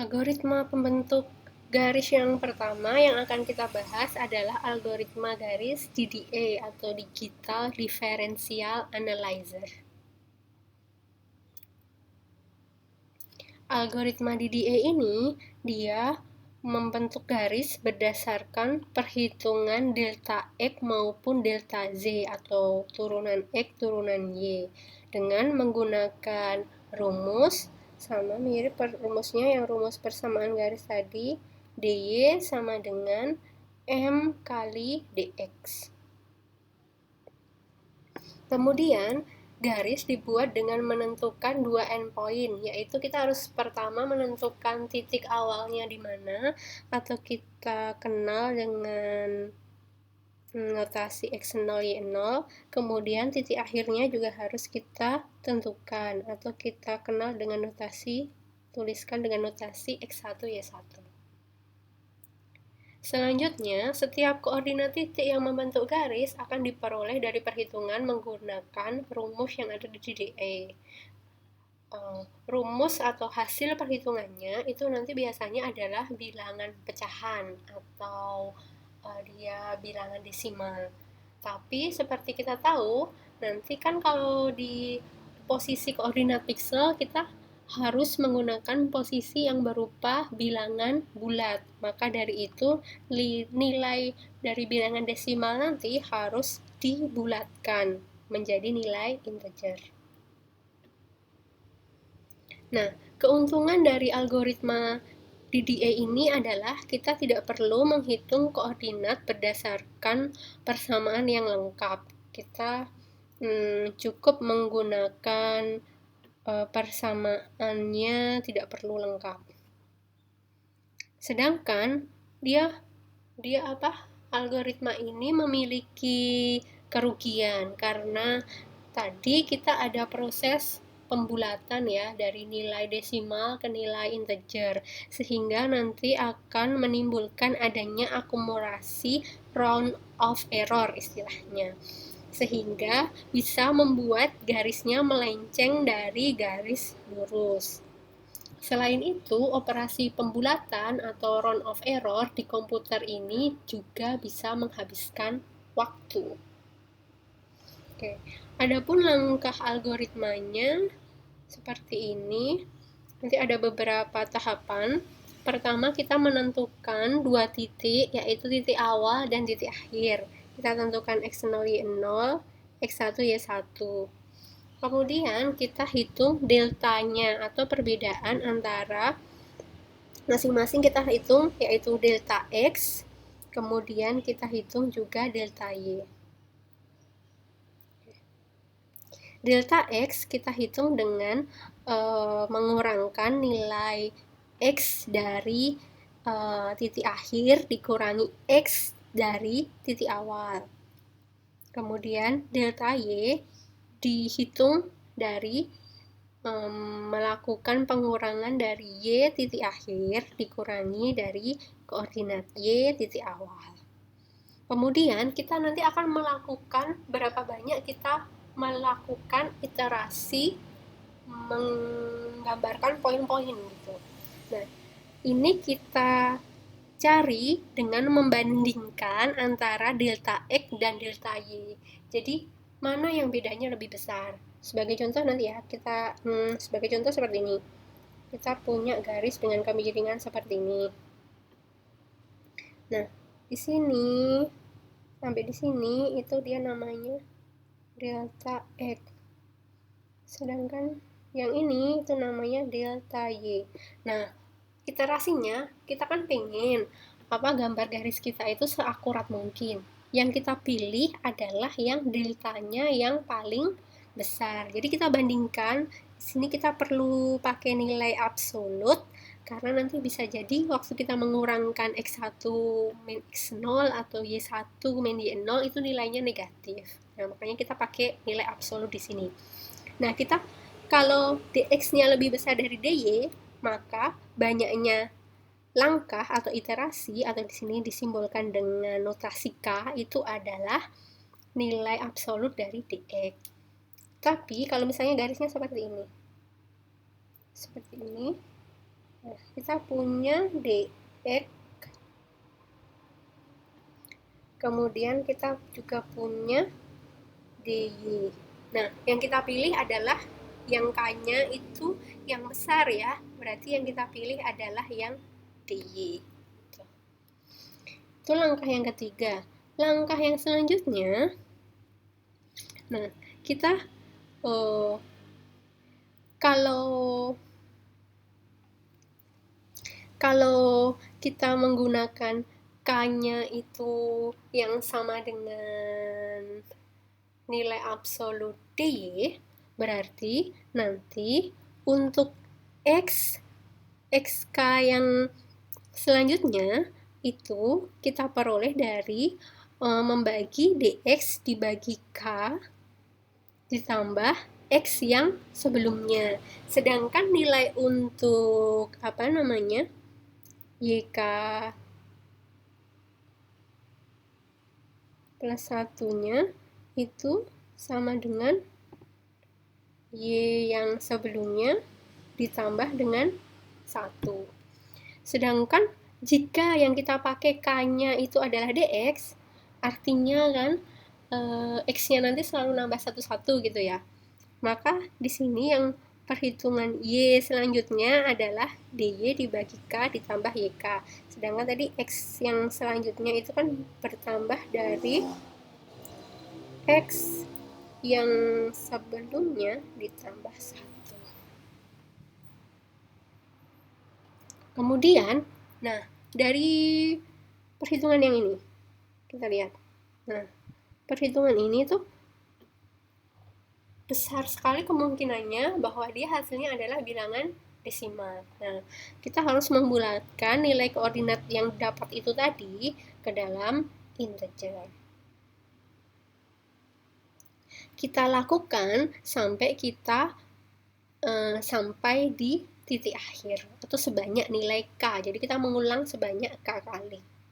Algoritma pembentuk garis yang pertama yang akan kita bahas adalah algoritma garis DDA atau Digital Differential Analyzer. Algoritma DDA ini dia membentuk garis berdasarkan perhitungan delta X maupun delta Z atau turunan X turunan Y dengan menggunakan rumus sama mirip rumusnya yang rumus persamaan garis tadi, dy sama dengan m kali dx. Kemudian garis dibuat dengan menentukan dua endpoint, yaitu kita harus pertama menentukan titik awalnya di mana, atau kita kenal dengan notasi x0 y0, kemudian titik akhirnya juga harus kita tentukan atau kita kenal dengan tuliskan dengan notasi x1 y1. Selanjutnya, setiap koordinat titik yang membentuk garis akan diperoleh dari perhitungan menggunakan rumus yang ada di DDA. Rumus atau hasil perhitungannya itu nanti biasanya adalah bilangan pecahan atau dia bilangan desimal. Tapi seperti kita tahu, nanti kan kalau di posisi koordinat piksel kita harus menggunakan posisi yang berupa bilangan bulat. Maka dari itu nilai dari bilangan desimal nanti harus dibulatkan menjadi nilai integer. Nah, keuntungan dari algoritma DDA ini adalah kita tidak perlu menghitung koordinat berdasarkan persamaan yang lengkap. Kita cukup menggunakan persamaannya tidak perlu lengkap. Sedangkan algoritma ini memiliki kerugian karena tadi kita ada proses pembulatan ya dari nilai desimal ke nilai integer, sehingga nanti akan menimbulkan adanya akumulasi round of error istilahnya, sehingga bisa membuat garisnya melenceng dari garis lurus. Selain itu, operasi pembulatan atau round of error di komputer ini juga bisa menghabiskan waktu. Oke. Adapun langkah algoritmanya seperti ini. Nanti ada beberapa tahapan. Pertama, kita menentukan dua titik, yaitu titik awal dan titik akhir. Kita tentukan x0 y0, x1 y1. Kemudian kita hitung deltanya atau perbedaan antara masing-masing, kita hitung yaitu delta x, kemudian kita hitung juga delta y. Delta x kita hitung dengan mengurangkan nilai x dari titik akhir dikurangi x dari titik awal. Kemudian delta y dihitung dari melakukan pengurangan dari y titik akhir dikurangi dari koordinat y titik awal. Kemudian kita nanti akan melakukan berapa banyak kita melakukan iterasi menggambarkan poin-poin gitu. Nah, ini kita cari dengan membandingkan antara delta X dan delta Y. Jadi, mana yang bedanya lebih besar? Sebagai contoh nanti ya, sebagai contoh seperti ini. Kita punya garis dengan kemiringan seperti ini. Nah, di sini sampai di sini itu dia namanya delta X. Sedangkan yang ini itu namanya delta Y. Nah, iterasinya kita kan pengen gambar garis kita itu seakurat mungkin. Yang kita pilih adalah yang deltanya yang paling besar. Jadi kita bandingkan, di sini kita perlu pakai nilai absolut karena nanti bisa jadi waktu kita mengurangkan x1 min x0 atau y1 min y0 itu nilainya negatif. Nah, makanya kita pakai nilai absolut di sini. Nah, kita kalau dx-nya lebih besar dari dy, maka banyaknya langkah atau iterasi atau di sini disimbolkan dengan notasi K itu adalah nilai absolut dari dx. Tapi kalau misalnya garisnya seperti ini. Seperti ini. Nah, kita punya dx, kemudian kita juga punya dy. Nah, yang kita pilih adalah yang k-nya itu yang besar ya, berarti yang kita pilih adalah yang dy. Itu langkah yang ketiga. Langkah yang selanjutnya, nah kita kalau kita menggunakan k-nya itu yang sama dengan nilai absolut dy, berarti nanti untuk xk yang selanjutnya itu kita peroleh dari membagi dx dibagi k ditambah x yang sebelumnya. Sedangkan nilai untuk YK plus 1-nya itu sama dengan Y yang sebelumnya ditambah dengan 1. Sedangkan jika yang kita pakai K-nya itu adalah dx, artinya kan X-nya nanti selalu nambah satu-satu gitu ya. Maka di sini yang perhitungan Y selanjutnya adalah dy dibagi K ditambah YK. Sedangkan tadi X yang selanjutnya itu kan bertambah dari X yang sebelumnya ditambah 1. Kemudian, nah dari perhitungan yang ini, kita lihat. Nah, perhitungan ini tuh besar sekali kemungkinannya bahwa dia hasilnya adalah bilangan desimal. Nah, kita harus membulatkan nilai koordinat yang dapat itu tadi ke dalam integer. Kita lakukan sampai kita sampai di titik akhir atau sebanyak nilai k. Jadi kita mengulang sebanyak k kali.